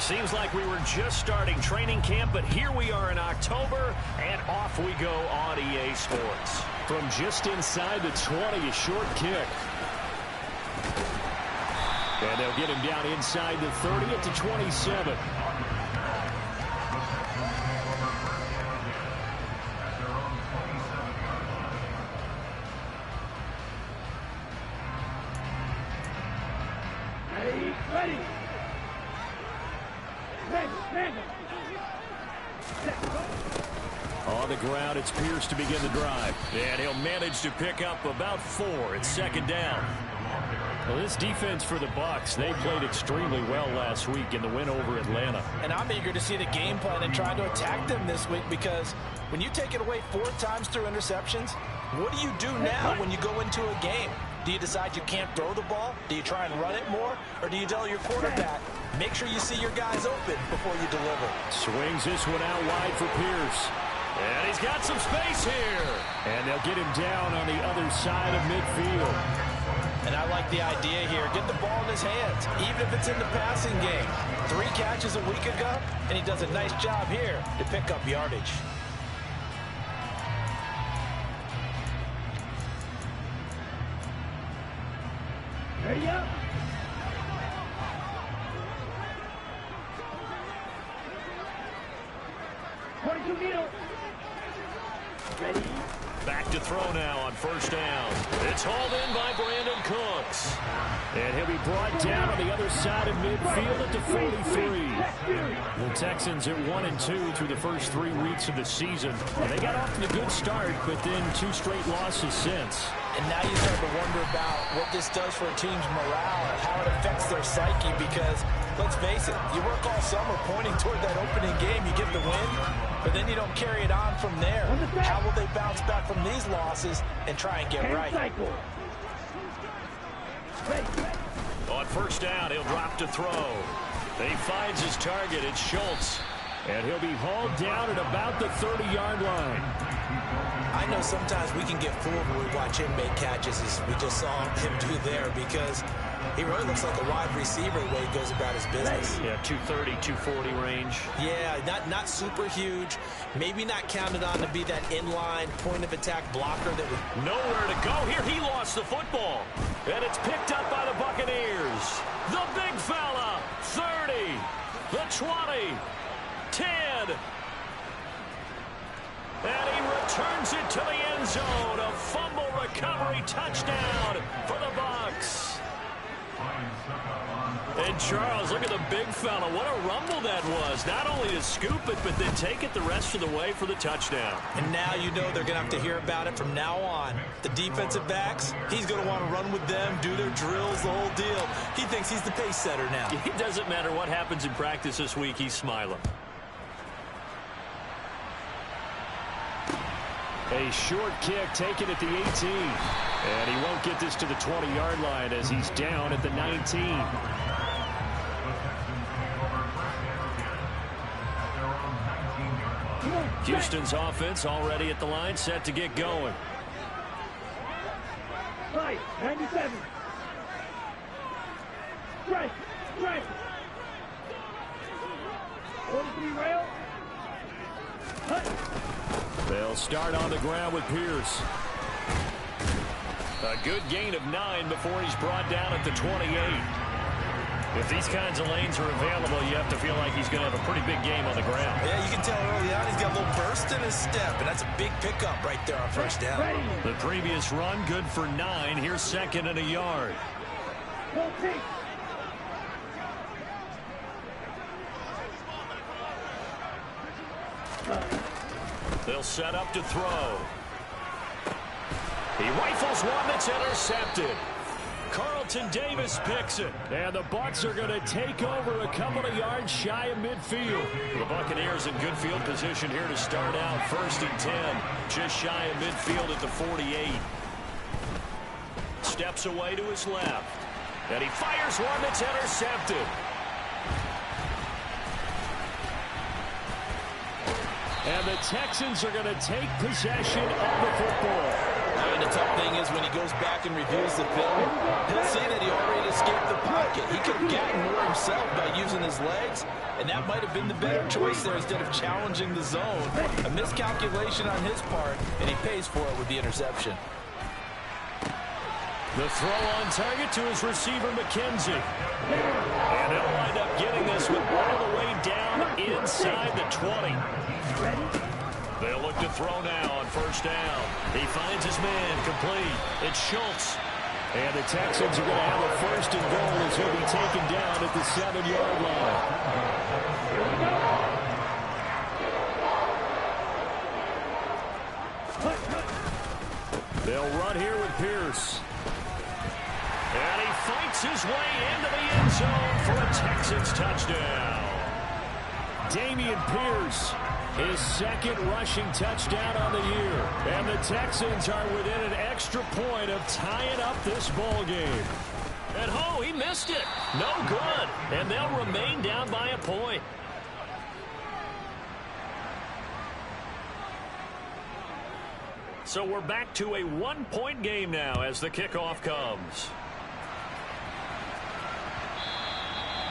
Seems like we were just starting training camp, but here we are in October, and off we go on EA Sports. From just inside the 20, a short kick. And they'll get him down inside the 30 at the 27. Ready. On the ground, it's Pierce to begin the drive. And he'll manage to pick up about 4. It's second down. Well, this defense for the Bucs, they played extremely well last week in the win over Atlanta. And I'm eager to see the game plan and try to attack them this week, because when you take it away 4 times through interceptions, what do you do now when you go into a game? Do you decide you can't throw the ball? Do you try and run it more? Or do you tell your quarterback, make sure you see your guys open before you deliver? Swings this one out wide for Pierce. And he's got some space here. And they'll get him down on the other side of midfield. And I like the idea here. Get the ball in his hands, even if it's in the passing game. 3 catches a week ago, and he does a nice job here to pick up yardage. Ready up. Ready. Back to throw now on first down. It's hauled in by Brandon Cooks. And he'll be brought down on the other side of midfield at the 43. The Texans at 1-2 through the first 3 weeks of the season. And they got off to a good start, but then 2 straight losses since. And now you start to wonder about what this does for a team's morale and how it affects their psyche, because, let's face it, you work all summer pointing toward that opening game, you get the win, but then you don't carry it on from there. How will they bounce back from these losses and try and get right? On first down, he'll drop to throw. He finds his target. It's Schultz. And he'll be hauled down at about the 30-yard line. I know sometimes we can get fooled when we watch him make catches, as we just saw him do there, because he really looks like a wide receiver the way he goes about his business. Yeah, 230, 240 range. Yeah, not super huge. Maybe not counted on to be that inline point-of-attack blocker that would... Nowhere to go here. He lost the football. And it's picked up by the Buccaneers. The big fella, 30, the 20, 10. And he returns it to the end zone. A fumble recovery touchdown for the Bucs. And Charles, look at the big fella. What a rumble that was. Not only to scoop it, but then take it the rest of the way for the touchdown. And now you know they're going to have to hear about it from now on. The defensive backs, he's going to want to run with them, do their drills, the whole deal. He thinks he's the pace setter now. It doesn't matter what happens in practice this week. He's smiling. A short kick taken at the 18. And he won't get this to the 20-yard line as he's down at the 19. Houston's offense already at the line, set to get going. 97. Strike. 43 rail. They'll start on the ground with Pierce. A good gain of 9 before he's brought down at the 28. If these kinds of lanes are available, you have to feel like he's going to have a pretty big game on the ground. Yeah, you can tell early on he's got a little burst in his step, and that's a big pickup right there on first down. The previous run, good for 9. Here's second and a yard. They'll set up to throw. He rifles one that's intercepted. Carlton Davis picks it. And the Bucs are going to take over a couple of yards shy of midfield. The Buccaneers in good field position here to start out. 1st and 10. Just shy of midfield at the 48. Steps away to his left. And he fires one that's intercepted. And the Texans are going to take possession of the football. And the tough thing is when he goes back and reviews the film, he'll see that he already escaped the pocket. He could have gotten more himself by using the his legs, and that might have been the better choice there instead of challenging the zone. A miscalculation on his part, and he pays for it with the interception. The throw on target to his receiver, McKenzie. And he'll wind up getting this one all the way down inside the 20. They'll look to throw now on first down. He finds his man complete. It's Schultz. And the Texans are going to have a first and goal as he'll be taken down at the 7-yard line. They'll run here with Pierce. And he fights his way into the end zone for a Texans touchdown. Dameon Pierce, his second rushing touchdown on the year. And the Texans are within an extra point of tying up this ball game. And oh, he missed it. No good. And they'll remain down by a point. So we're back to a one-point game now as the kickoff comes.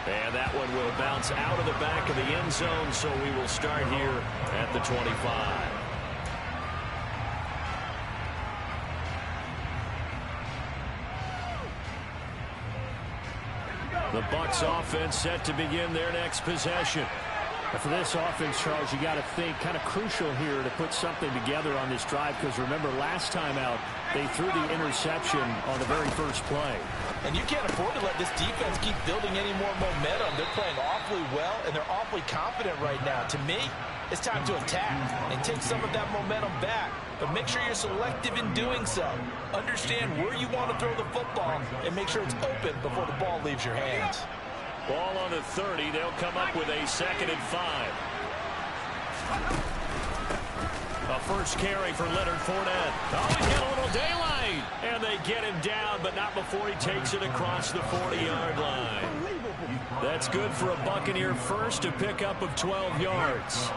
And that one will bounce out of the back of the end zone, so we will start here at the 25. The Bucs offense set to begin their next possession. For this offense, Charles, you got to think kind of crucial here to put something together on this drive, because remember last time out they threw the interception on the very first play. And you can't afford to let this defense keep building any more momentum. They're playing awfully well, and they're awfully confident right now. To me, it's time to attack and take some of that momentum back. But make sure you're selective in doing so. Understand where you want to throw the football and make sure it's open before the ball leaves your hands. Ball on the 30. They'll come up with a 2nd and 5. A first carry for Leonard Fournette. Oh, he's got a little daylight. And they get him down, but not before he takes it across the 40-yard line. That's good for a Buccaneer first, a pickup of 12 yards.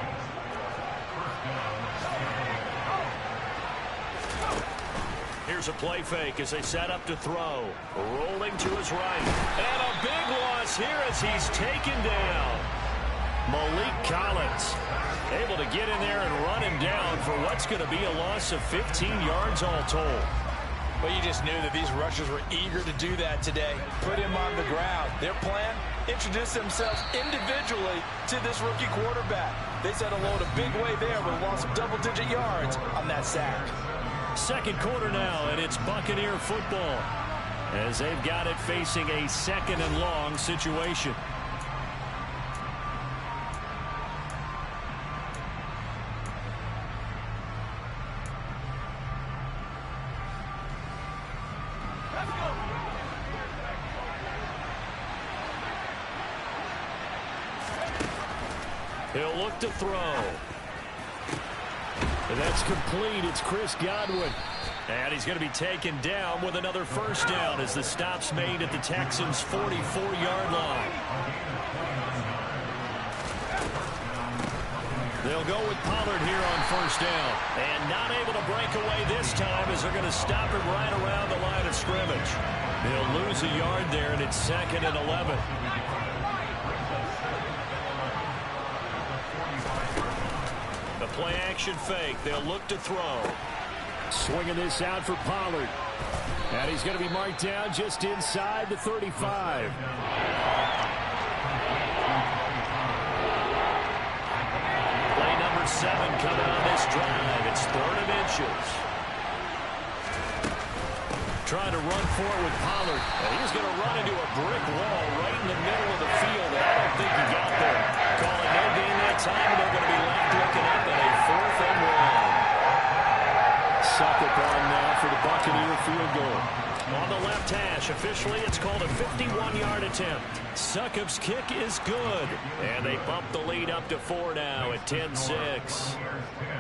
Here's a play fake as they set up to throw. Rolling to his right. And a big loss here as he's taken down. Malik Collins able to get in there and run him down for what's going to be a loss of 15 yards all told. Well, you just knew that these rushers were eager to do that today. Put him on the ground. Their plan, introduce themselves individually to this rookie quarterback. They set a load a big way there with a loss of double-digit yards on that sack. Second quarter now, and it's Buccaneer football as they've got it facing a 2nd and long situation. He'll look to throw. And that's complete. It's Chris Godwin. And he's going to be taken down with another first down as the stop's made at the Texans' 44-yard line. They'll go with Pollard here on first down. And not able to break away this time as they're going to stop him right around the line of scrimmage. They'll lose a yard there, and it's 2nd and 11. The play-action fake. They'll look to throw. Swinging this out for Pollard. And he's going to be marked down just inside the 35. Play number 7 coming on this drive. It's 3rd and inches. Trying to run for it with Pollard. And he's going to run into a brick wall right in the middle of the field. And I don't think he got there. Calling no gain that time, and they're going to be left looking up at a 4th and 1. Succop on now for the Buccaneer field goal. On the left hash, officially it's called a 51-yard attempt. Succop's kick is good. And they bump the lead up to 4 now at 10-6.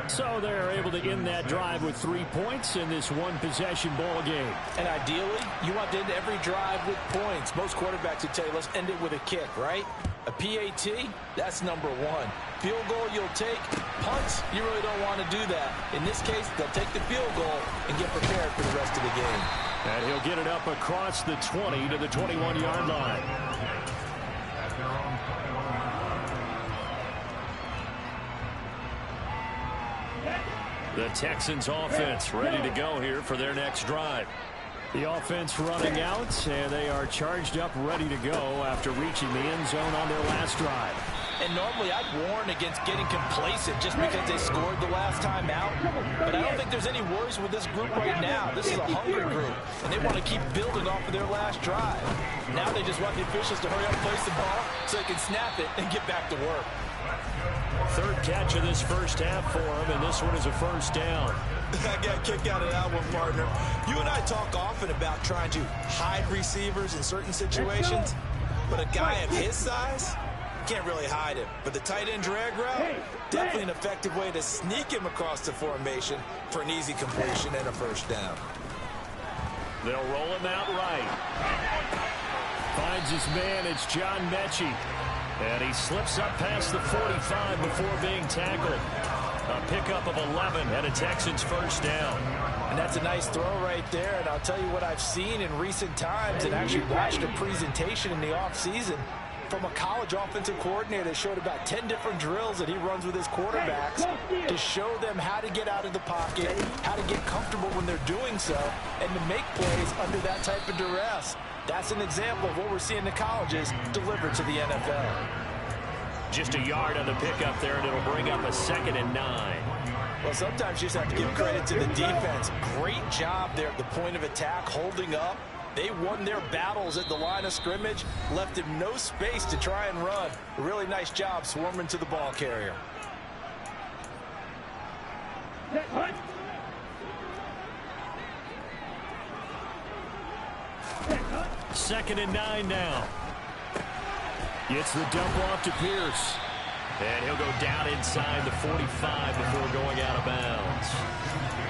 So they're able to end that drive with 3 points in this one-possession ball game. And ideally, you want to end every drive with points. Most quarterbacks would tell you, let's end it with a kick, right? A PAT, that's number 1. Field goal you'll take. Punts, you really don't want to do that. In this case, they'll take the field goal and get prepared for the rest of the game. And he'll get it up across the 20 to the 21-yard line. The Texans offense ready to go here for their next drive. The offense running out, and they are charged up, ready to go after reaching the end zone on their last drive. And normally I'd warn against getting complacent just because they scored the last time out. But I don't think there's any worries with this group right now. This is a hungry group, and they want to keep building off of their last drive. Now they just want the officials to hurry up and place the ball so they can snap it and get back to work. Third catch of this first half for him, and this one is a first down. I got a kick out of that one, partner. You and I talk often about trying to hide receivers in certain situations, but a guy of his size can't really hide him. But the tight end drag route, definitely an effective way to sneak him across the formation for an easy completion and a first down. They'll roll him out right. Finds his man, it's John Mechie. And he slips up past the 45 before being tackled. A pickup of 11 and a Texans first down. And that's a nice throw right there. And I'll tell you what I've seen in recent times and actually watched a presentation in the offseason from a college offensive coordinator that showed about 10 different drills that he runs with his quarterbacks to show them how to get out of the pocket, how to get comfortable when they're doing so, and to make plays under that type of duress. That's an example of what we're seeing in colleges delivered to the NFL. Just a yard on the pickup there, and it'll bring up a 2nd and 9. Well, sometimes you just have to give credit to the defense. Great job there at the point of attack, holding up. They won their battles at the line of scrimmage, left him no space to try and run. A really nice job swarming to the ball carrier. 2nd and 9 now. Gets the dump off to Pierce. And he'll go down inside the 45 before going out of bounds.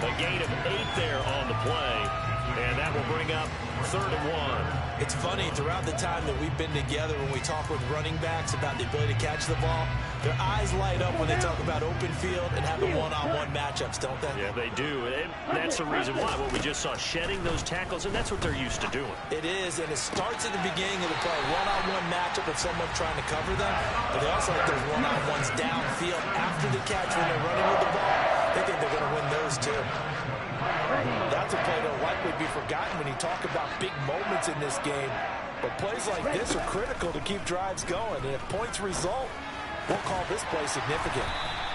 A gain of 8 there on the play. And that will bring up 3rd and 1. It's funny, throughout the time that we've been together, when we talk with running backs about the ability to catch the ball, their eyes light up when they talk about open field and having one-on-one matchups, don't they? Yeah, they do. And that's the reason why. What we just saw, shedding those tackles, and that's what they're used to doing. It is, and it starts at the beginning of the play. One-on-one matchup with someone trying to cover them, but they also like those one-on-ones downfield after the catch when they're running with the ball. They think they're going to win those, too. That's a play that'll likely be forgotten when you talk about big moments in this game. But plays like this are critical to keep drives going. And if points result, we'll call this play significant.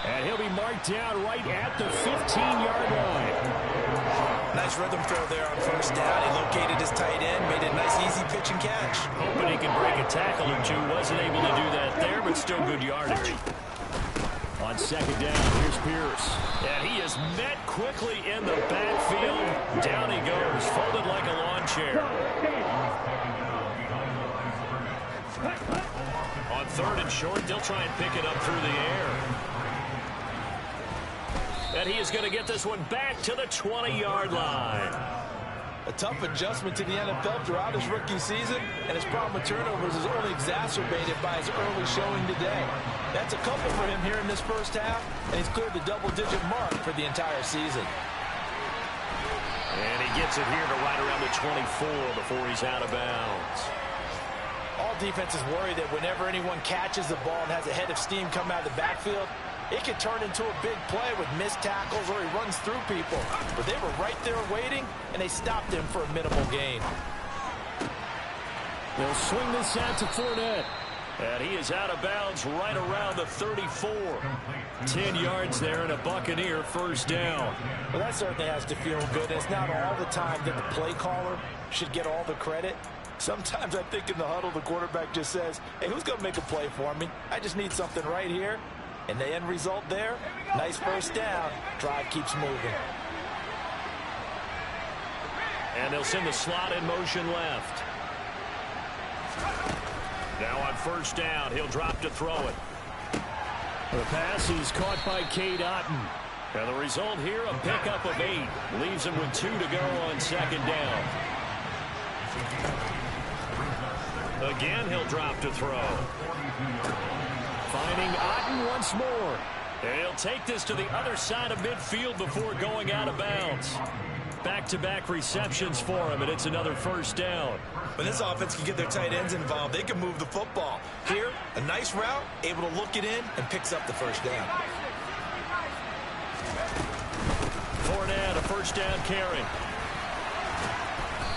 And he'll be marked down right at the 15-yard line. Nice rhythm throw there on first down. He located his tight end, made it a nice easy pitch and catch. Hoping he can break a tackle or two. Wasn't able to do that there, but still good yardage. On 2nd down, here's Pierce. And he is met quickly in the backfield. Down he goes, folded like a lawn chair. On 3rd and short, they'll try and pick it up through the air. And he is going to get this one back to the 20-yard line. A tough adjustment to the NFL throughout his rookie season, and his problem with turnovers is only exacerbated by his early showing today. That's a couple for him here in this first half, and he's cleared the double-digit mark for the entire season. And he gets it here to right around the 24 before he's out of bounds. All defenses worry that whenever anyone catches the ball and has a head of steam come out of the backfield, it could turn into a big play with missed tackles or he runs through people. But they were right there waiting, and they stopped him for a minimal gain. They'll swing this out to Fournette. And he is out of bounds right around the 34. 10 yards there and a Buccaneer first down. Well, that certainly has to feel good. It's not all the time that the play caller should get all the credit. Sometimes I think in the huddle, the quarterback just says, hey, who's going to make a play for me? I just need something right here. And the end result there, nice first down. Drive keeps moving. And they'll send the slot in motion left. Now on first down, he'll drop to throw it. The pass is caught by Cade Otton. And the result here, a pickup of 8. Leaves him with 2 to go on 2nd down. Again, he'll drop to throw. Finding Otton once more. And he'll take this to the other side of midfield before going out of bounds. Back-to-back receptions for him, and it's another first down. When this offense can get their tight ends involved, they can move the football. Here, a nice route, able to look it in, and picks up the first down. first down carry.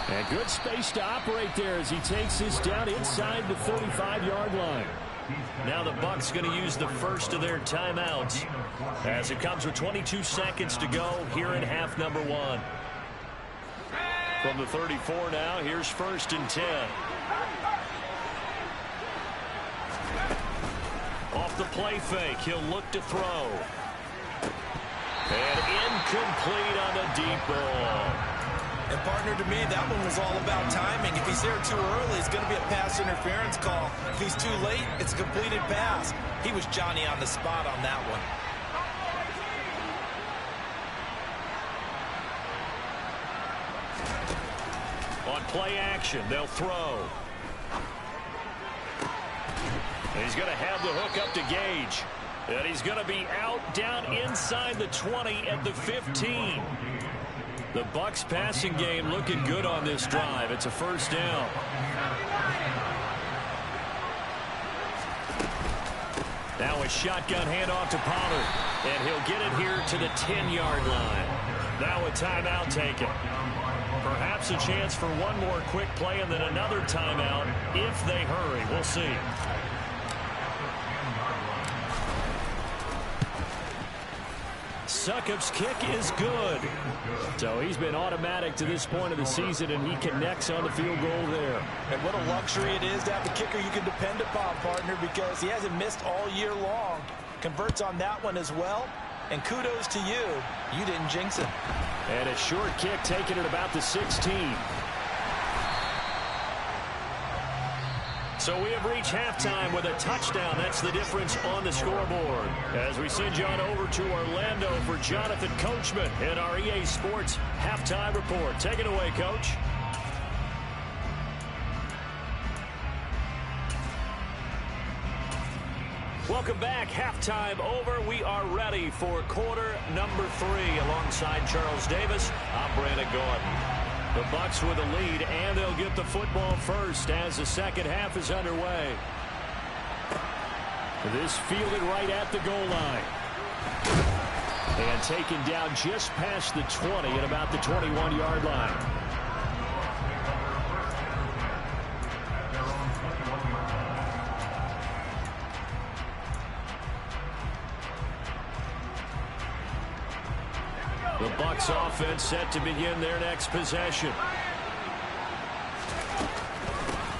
And good space to operate there as he takes this down inside the 35-yard line. Now the Bucs going to use the first of their timeouts as it comes with 22 seconds to go here in half number 1. From the 34 now, here's 1st and 10. Off the play fake, he'll look to throw. And incomplete on the deep ball. And, partner, to me, that one was all about timing. If he's there too early, it's going to be a pass interference call. If he's too late, it's a completed pass. He was Johnny on the spot on that one. On play action, they'll throw. And he's going to have the hook up to Gage. And he's going to be out down inside the 20 at the 15. The Bucs passing game looking good on this drive. It's a first down. Now a shotgun handoff to Pollard. And he'll get it here to the 10-yard line. Now a timeout taken. Perhaps a chance for one more quick play and then another timeout if they hurry. We'll see. Succop's kick is good. So he's been automatic to this point of the season, and he connects on the field goal there. And what a luxury it is to have the kicker you can depend upon, partner, because he hasn't missed all year long. Converts on that one as well. And kudos to you. You didn't jinx him. And a short kick taken at about the 16. So we have reached halftime with a touchdown. That's the difference on the scoreboard. As we send you on over to Orlando for Jonathan Coachman in our EA Sports Halftime Report. Take it away, Coach. Welcome back. Halftime over. We are ready for quarter number 3 alongside Charles Davis. I'm Brandon Gordon. The Bucs with a lead, and they'll get the football first as the second half is underway. This fielded right at the goal line. And taken down just past the 20 at about the 21-yard line. The Bucs offense set to begin their next possession.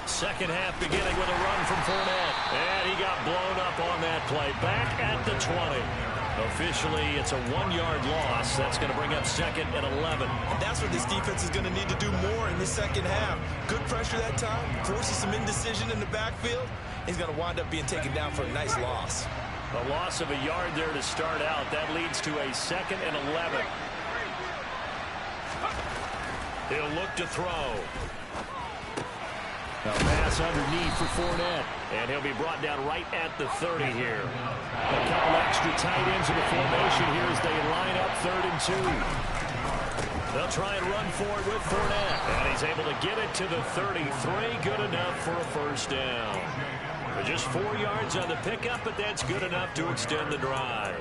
Second half beginning with a run from Fournette. And he got blown up on that play. Back at the 20. Officially, it's a 1-yard loss. That's going to bring up 2nd and 11. And that's what this defense is going to need to do more in the second half. Good pressure that time. Forces some indecision in the backfield. He's going to wind up being taken down for a nice loss. A loss of a yard there to start out. That leads to a 2nd and 11. He'll look to throw. A pass underneath for Fournette. And he'll be brought down right at the 30 here. A couple extra tight ends in the formation here as they line up 3rd and 2. They'll try and run forward with Fournette. And he's able to get it to the 33. Good enough for a first down. Just 4 yards on the pickup, but that's good enough to extend the drive.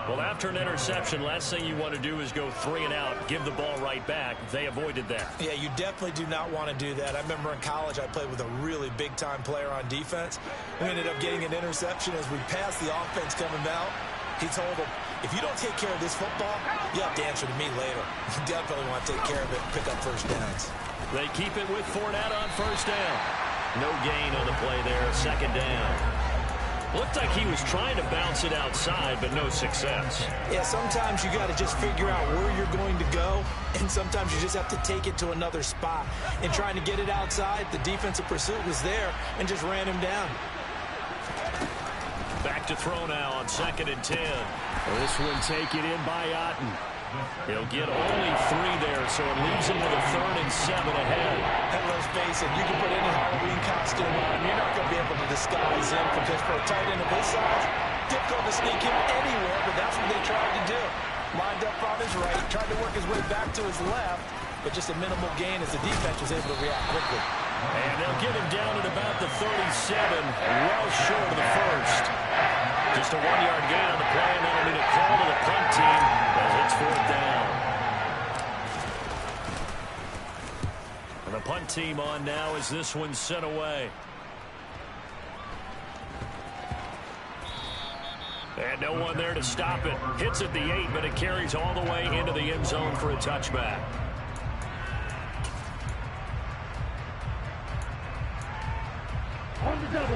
Well, after an interception, last thing you want to do is go 3 and out, give the ball right back. They avoided that. Yeah, you definitely do not want to do that. I remember in college I played with a really big-time player on defense. We ended up getting an interception as we passed the offense coming out. He told him, if you don't take care of this football, you have to answer to me later. You definitely want to take care of it and pick up first downs. They keep it with Fournette on first down. No gain on the play there, 2nd down. Looked like he was trying to bounce it outside, but no success. Yeah, sometimes you got to just figure out where you're going to go, and sometimes you just have to take it to another spot. And trying to get it outside, the defensive pursuit was there and just ran him down. Back to throw now on 2nd and 10. This one taken in by Otten. He'll get only 3 there, so it leaves him with a 3rd and 7 ahead. And let's face it, you can put any Halloween costume on, you're not going to be able to disguise him, because for a tight end of his size, difficult to sneak him anywhere, but that's what they tried to do. Lined up on his right, tried to work his way back to his left, but just a minimal gain as the defense was able to react quickly. And they'll get him down at about the 37, well short of the first. Just a 1-yard gain on the play, and that'll be a call to the punt team as it's 4th down. punt team on now as this one's sent away. And no one there to stop it. Hits at the 8, but it carries all the way into the end zone for a touchback.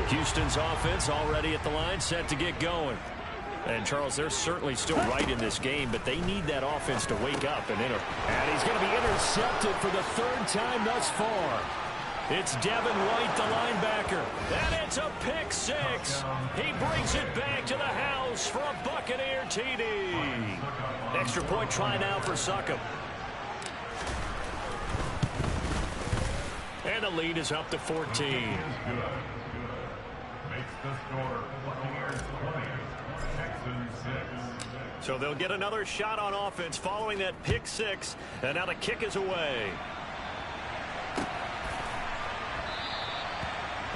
Houston's offense already at the line, set to get going. And, Charles, they're certainly still right in this game, but they need that offense to wake up and enter. And he's going to be intercepted for the 3rd time thus far. It's Devin White, the linebacker. And it's a pick 6. He brings it back to the house for a Buccaneer TD. Extra point try now for Succop. And the lead is up to 14. So they'll get another shot on offense following that pick 6. And now the kick is away.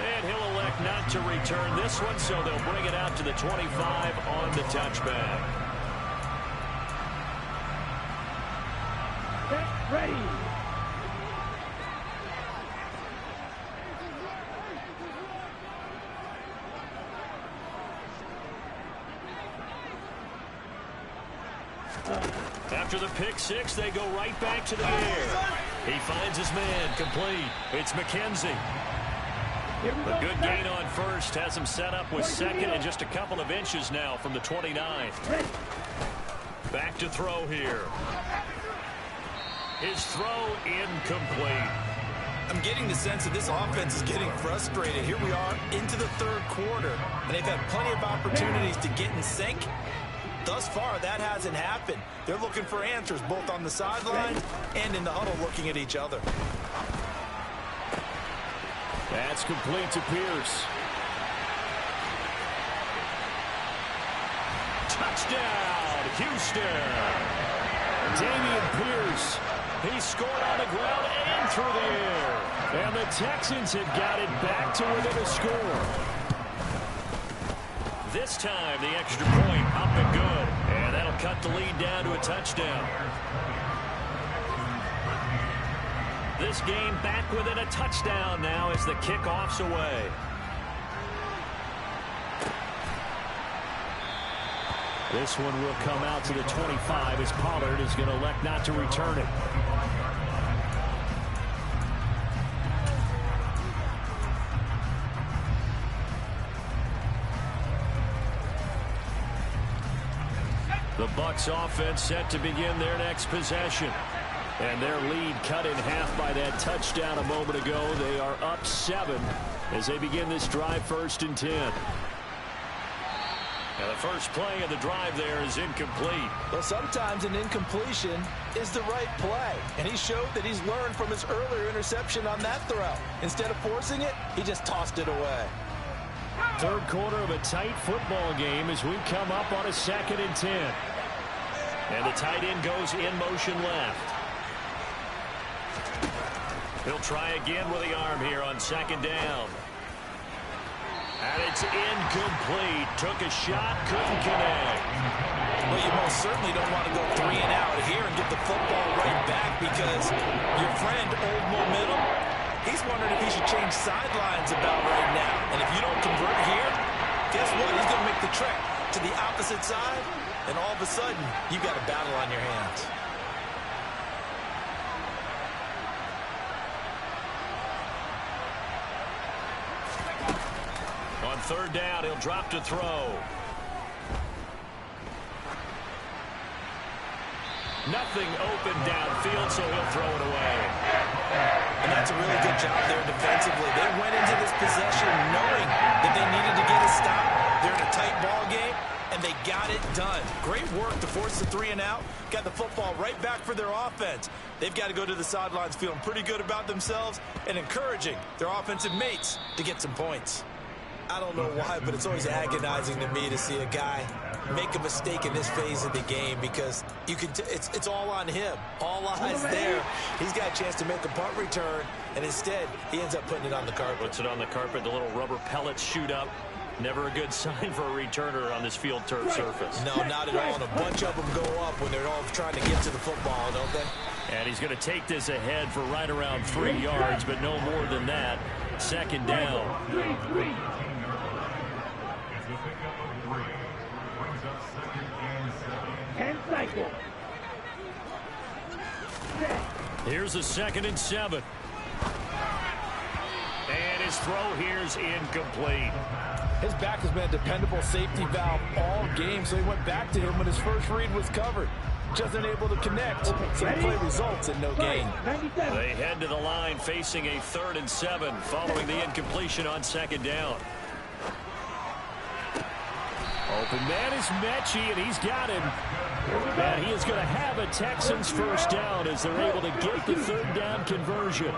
And he'll elect not to return this one, so they'll bring it out to the 25 on the touchback. Get ready. After the pick 6, they go right back to the air. He finds his man, complete. It's McKenzie. A good gain on first, has him set up with second and just a couple of inches now from the 29. Back to throw here. His throw incomplete. I'm getting the sense that this offense is getting frustrated. Here we are into the 3rd quarter, and they've had plenty of opportunities to get in sync. Thus far, that hasn't happened. They're looking for answers both on the sideline and in the huddle looking at each other. That's complete to Pierce. Touchdown, Houston. Damian Pierce. He scored on the ground and through the air. And the Texans have got it back to within a score. This time, the extra point up and good. And that'll cut the lead down to a touchdown. This game back within a touchdown now as the kickoff's away. This one will come out to the 25 as Pollard is going to elect not to return it. The Bucs offense set to begin their next possession. And their lead cut in half by that touchdown a moment ago. They are up 7 as they begin this drive 1st and 10. Now the first play of the drive there is incomplete. Well, sometimes an incompletion is the right play. And he showed that he's learned from his earlier interception on that throw. Instead of forcing it, he just tossed it away. 3rd quarter of a tight football game as we come up on a 2nd and 10. And the tight end goes in motion left. He'll try again with the arm here on 2nd down. And it's incomplete. Took a shot, couldn't connect. Well, you most certainly don't want to go 3 and out here and get the football right back because your friend, Old Momentum, he's wondering if he should change sidelines about right now. And if you don't convert here, guess what? He's going to make the trek to the opposite side, and all of a sudden, you've got a battle on your hands. On 3rd down, he'll drop to throw. Nothing open downfield, so he'll throw it away. And that's a really good job there defensively. They went into this possession knowing that they needed to get a stop. They're in a tight ball game, and they got it done. Great work to force the 3 and out. Got the football right back for their offense. They've got to go to the sidelines feeling pretty good about themselves and encouraging their offensive mates to get some points. I don't know why, but it's always agonizing to me to see a guy make a mistake in this phase of the game because you can it's all on him. All eyes there. He's got a chance to make a punt return, and instead he ends up putting it on the carpet. Puts it on the carpet. The little rubber pellets shoot up. Never a good sign for a returner on this field turf surface. No, not at all. And a bunch of them go up when they're all trying to get to the football, don't they? And he's going to take this ahead for right around 3 yards, but no more than that. Second down. 10 cycles. Here's a 2nd and 7. And his throw here's incomplete. His back has been a dependable safety valve all game, so he went back to him when his first read was covered. Just unable to connect, so the play results in no gain. They head to the line facing a 3rd and 7 following the incompletion on 2nd down. Open man is Mechie, and he's got him. And he is going to have a Texans first down as they're able to get the 3rd down conversion.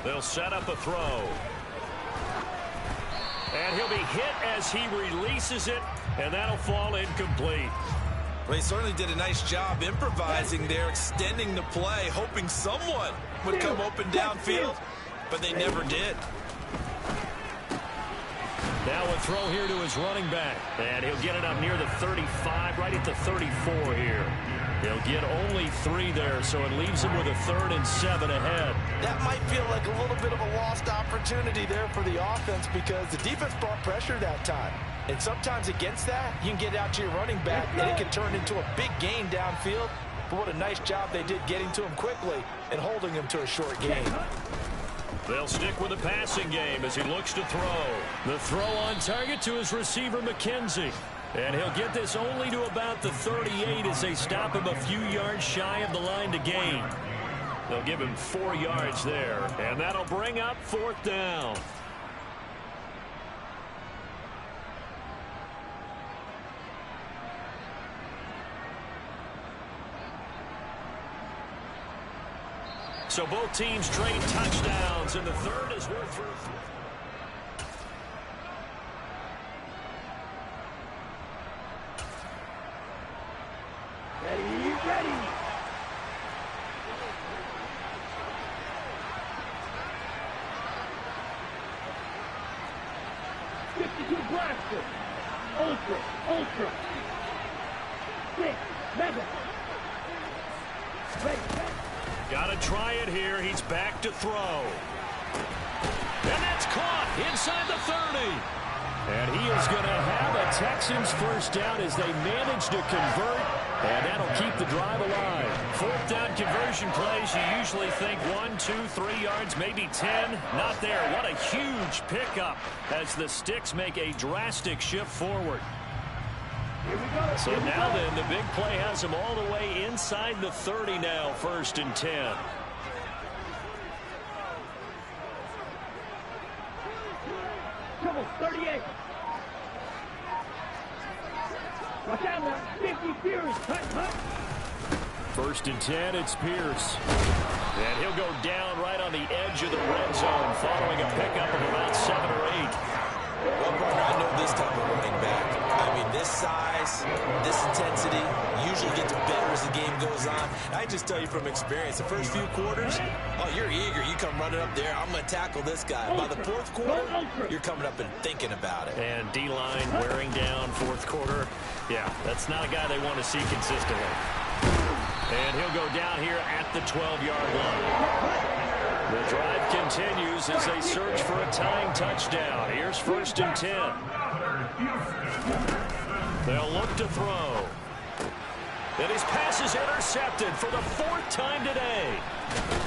They'll set up a throw. And he'll be hit as he releases it, and that'll fall incomplete. Well, he certainly did a nice job improvising there, extending the play, hoping someone would come open downfield, but they never did. Now a throw here to his running back, and he'll get it up near the 35, right at the 34 here. He'll get only 3 there, so it leaves him with a 3rd and 7 ahead. That might feel like a little bit of a lost opportunity there for the offense because the defense brought pressure that time. And sometimes against that, you can get out to your running back, and it can turn into a big gain downfield. But what a nice job they did getting to him quickly and holding him to a short gain. They'll stick with the passing game as he looks to throw. The throw on target to his receiver, McKenzie. And he'll get this only to about the 38 as they stop him a few yards shy of the line to gain. They'll give him 4 yards there, and that'll bring up 4th down. So both teams trade touchdowns, and the 3rd is worth through. Ready. 52 blaster. Ultra. 6, 7. Ready. Got to try it here. He's back to throw. And that's caught inside the 30. And he is going to have a Texans first down as they manage to convert. And that'll keep the drive alive. 4th down conversion plays, you usually think 1, 2, 3 yards, maybe 10. Not there. What a huge pickup as the Sticks make a drastic shift forward. So now then, the big play has him all the way inside the 30 now, 1st and 10. Trouble, 38. Watch out now, 50 Pierce. Hut. 1st and 10, it's Pierce. And he'll go down right on the edge of the red zone following a pickup of about 7 or 8. Well, partner, I know this type of running back. I mean, this size, this intensity usually gets better as the game goes on. I just tell you from experience, the first few quarters, oh, you're eager. You come running up there. I'm going to tackle this guy. By the 4th quarter, you're coming up and thinking about it. And D-line wearing down 4th quarter. Yeah, that's not a guy they want to see consistently. And he'll go down here at the 12-yard line. The drive continues as they search for a tying touchdown. Here's 1st and 10. They'll look to throw. And his pass is intercepted for the 4th time today.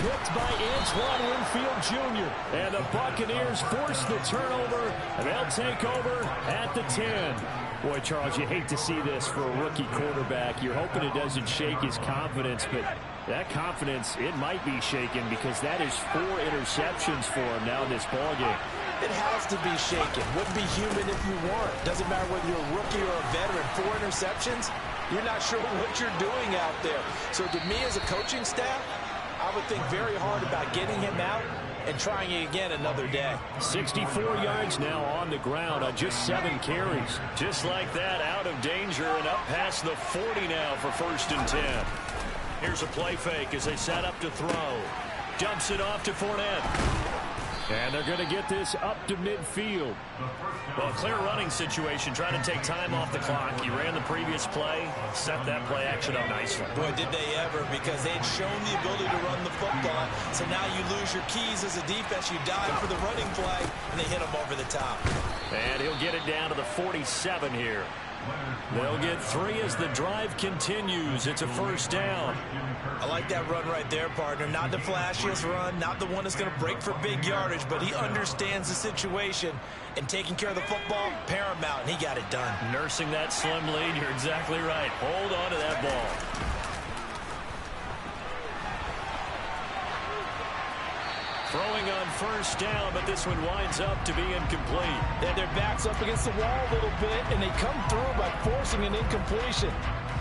Picked by Antoine Winfield Jr. And the Buccaneers force the turnover, and they'll take over at the 10. Boy, Charles, you hate to see this for a rookie quarterback. You're hoping it doesn't shake his confidence, but that confidence, it might be shaken because that is 4 interceptions for him now in this ballgame. It has to be shaken. Wouldn't be human if you weren't. Doesn't matter whether you're a rookie or a veteran. 4 interceptions, you're not sure what you're doing out there. So to me as a coaching staff, I would think very hard about getting him out and trying it again another day. 64 yards now on the ground on just 7 carries. Just like that, out of danger and up past the 40 now for 1st and 10. Here's a play fake as they set up to throw. Dumps it off to Fournette. And they're going to get this up to midfield. Well, clear running situation, trying to take time off the clock. He ran the previous play, set that play action up nicely. Boy, did they ever, because they'd shown the ability to run the football. So now you lose your keys as a defense. You dive for the running play, and they hit him over the top. And he'll get it down to the 47 here. They'll get 3 as the drive continues. It's a first down. I like that run right there, partner. Not the flashiest run, not the one that's going to break for big yardage, but he understands the situation, and taking care of the football, paramount, and he got it done. Nursing that slim lead, you're exactly right. Hold on to that ball. Throwing on first down, but this one winds up to be incomplete. They had their backs up against the wall a little bit, and they come through by forcing an incompletion.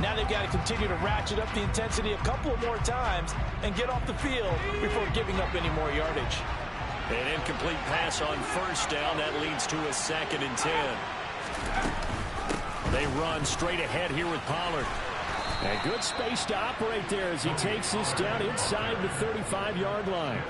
Now they've got to continue to ratchet up the intensity a couple more times and get off the field before giving up any more yardage. An incomplete pass on first down. That leads to a 2nd and 10. They run straight ahead here with Pollard. And good space to operate there as he takes this down inside the 35-yard line.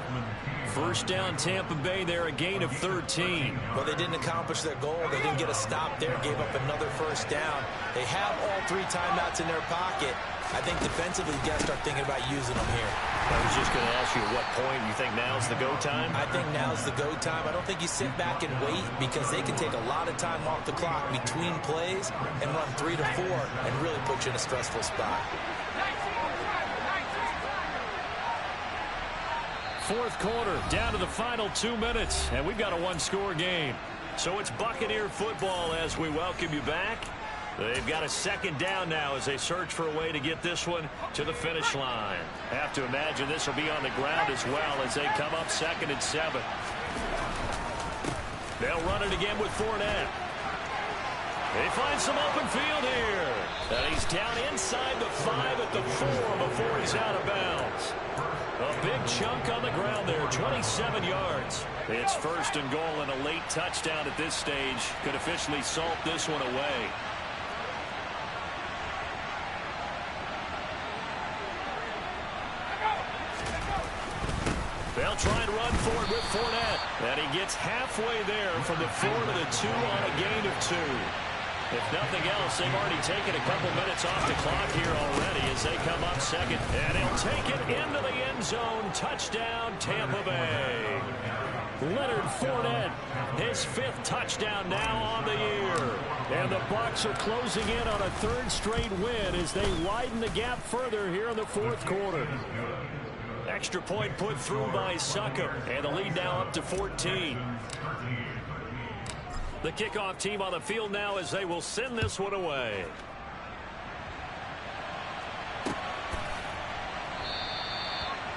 First down, Tampa Bay there, a gain of 13. Well, they didn't accomplish their goal. They didn't get a stop there, gave up another first down. They have all 3 timeouts in their pocket. I think defensively, you got to start thinking about using them here. I was just going to ask you at what point you think now's the go time? I think now's the go time. I don't think you sit back and wait, because they can take a lot of time off the clock between plays and run 3 to 4 and really put you in a stressful spot. Fourth quarter, down to the final 2 minutes, and we've got a 1-score game. So it's Buccaneer football as we welcome you back. They've got a 2nd down now as they search for a way to get this one to the finish line. Have to imagine this will be on the ground as well as they come up 2nd and 7. They'll run it again with Fournette. They find some open field here. And he's down inside the 5 at the 4 before he's out of bounds. A big chunk on the ground there, 27 yards. It's 1st and goal, and a late touchdown at this stage could officially salt this one away. They'll try and run for it with Fournette. And he gets halfway there from the 4 to the 2 on a gain of 2. If nothing else, they've already taken a couple minutes off the clock here already as they come up 2nd. And he'll take it into the end zone. Touchdown, Tampa Bay. Leonard Fournette, his 5th touchdown now on the year. And the Bucs are closing in on a 3rd straight win as they widen the gap further here in the 4th quarter. Extra point put through by Succop, and the lead now up to 14. The kickoff team on the field now as they will send this one away.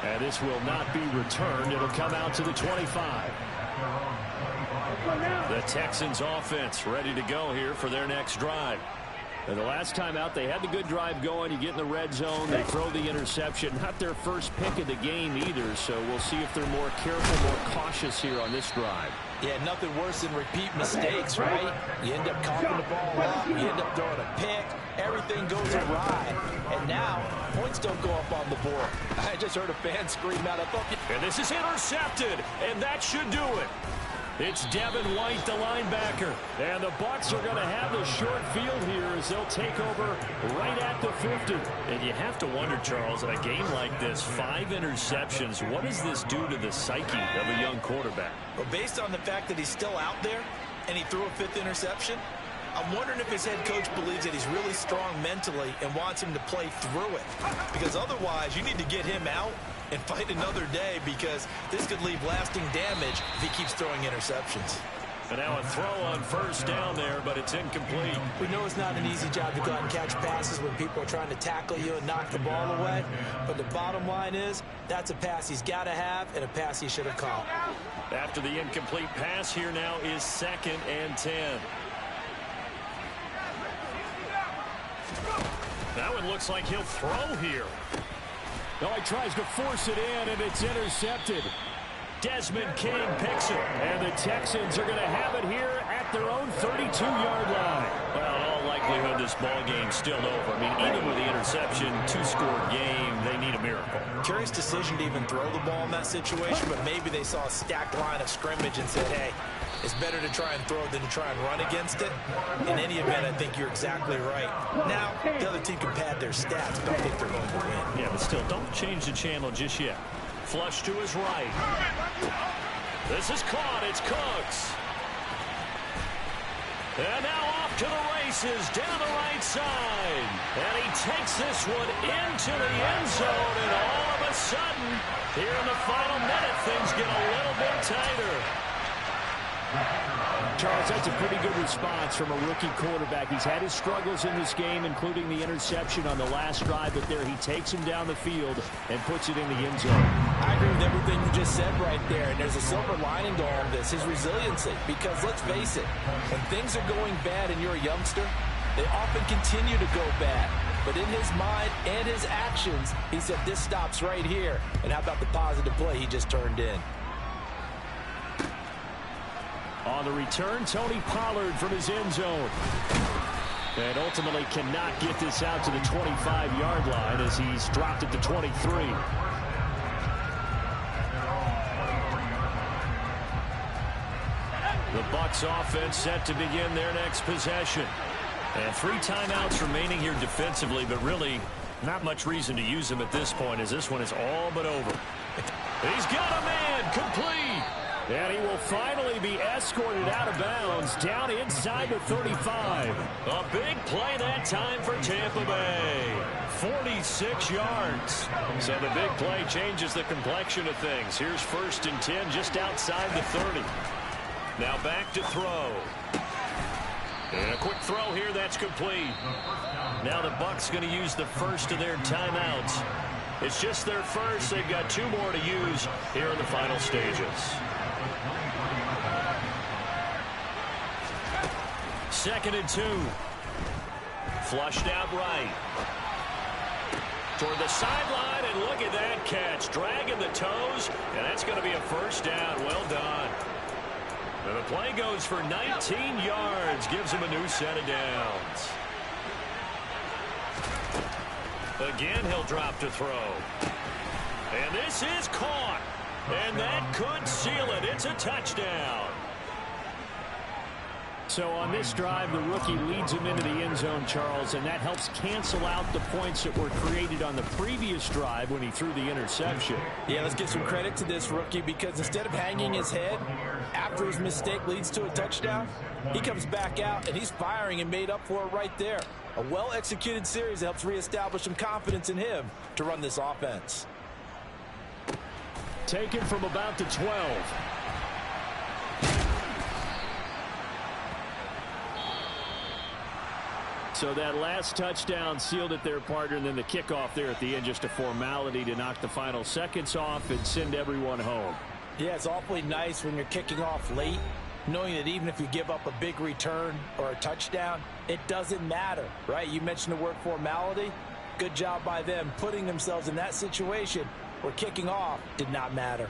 And this will not be returned. It'll come out to the 25. The Texans offense ready to go here for their next drive. And the last time out, they had the good drive going. You get in the red zone, they throw the interception. Not their first pick of the game either, so we'll see if they're more careful, more cautious here on this drive. Yeah, nothing worse than repeat mistakes, right? You end up coughing the ball up, you end up throwing a pick, everything goes awry. And now, points don't go up on the board. I just heard a fan scream out. I thought, and this is intercepted, and that should do it. It's Devin White, the linebacker. And the Bucs are going to have the short field here as they'll take over right at the 50. And you have to wonder, Charles, in a game like this, 5 interceptions, what does this do to the psyche of a young quarterback? Well, based on the fact that he's still out there and he threw a 5th interception, I'm wondering if his head coach believes that he's really strong mentally and wants him to play through it. Because otherwise, you need to get him out and fight another day, because this could leave lasting damage if he keeps throwing interceptions. And now a throw on first down there, but it's incomplete. We know it's not an easy job to go out and catch passes when people are trying to tackle you and knock the ball away. But the bottom line is, that's a pass he's got to have and a pass he should have caught. After the incomplete pass, here now is 2nd and 10. That one looks like he'll throw here. No, he tries to force it in, and it's intercepted. Desmond King picks it. And the Texans are going to have it here at their own 32-yard line. Well, in all likelihood, this ball game's still over. I mean, even with the interception, two-score game, they need a miracle. Curious decision to even throw the ball in that situation, but maybe they saw a stacked line of scrimmage and said, hey, it's better to try and throw than to try and run against it. In any event, I think you're exactly right. Now, the other team can pad their stats, but I think they're going to win. Yeah, but still, don't change the channel just yet. Flush to his right. This is caught. It's Cooks. And now off to the races down the right side. And he takes this one into the end zone. And all of a sudden, here in the final minute, things get a little bit tighter. Charles, that's a pretty good response from a rookie quarterback. He's had his struggles in this game, including the interception on the last drive, but there he takes him down the field and puts it in the end zone. I agree with everything you just said right there, and there's a silver lining to all of this, his resiliency. Because let's face it, when things are going bad and you're a youngster, they often continue to go bad. But in his mind and his actions, he said, this stops right here. And how about the positive play he just turned in? On the return, Tony Pollard from his end zone. And ultimately cannot get this out to the 25-yard line as he's dropped at the 23. The Bucs offense set to begin their next possession. And 3 timeouts remaining here defensively, but really not much reason to use them at this point as this one is all but over. He's got a man complete. And he will finally be escorted out of bounds down inside the 35. A big play that time for Tampa Bay. 46 yards. So the big play changes the complexion of things. Here's 1st and 10 just outside the 30. Now back to throw. And a quick throw here that's complete. Now the Bucs going to use the first of their timeouts. It's just their first. They've got 2 more to use here in the final stages. 2nd and 2. Flushed out right. Toward the sideline, and look at that catch. Dragging the toes, and that's going to be a 1st down. Well done. And the play goes for 19 yards. Gives him a new set of downs. Again, he'll drop to throw. And this is caught. And that could seal it. It's a touchdown. So on this drive, the rookie leads him into the end zone, Charles, and that helps cancel out the points that were created on the previous drive when he threw the interception. Yeah, let's give some credit to this rookie because instead of hanging his head after his mistake leads to a touchdown, he comes back out and he's firing and made up for it right there. A well-executed series that helps reestablish some confidence in him to run this offense. Taken from about the 12. So that last touchdown sealed it there, partner, and then the kickoff there at the end, just a formality to knock the final seconds off and send everyone home. Yeah, it's awfully nice when you're kicking off late, knowing that even if you give up a big return or a touchdown, it doesn't matter, right? You mentioned the word formality. Good job by them putting themselves in that situation where kicking off did not matter.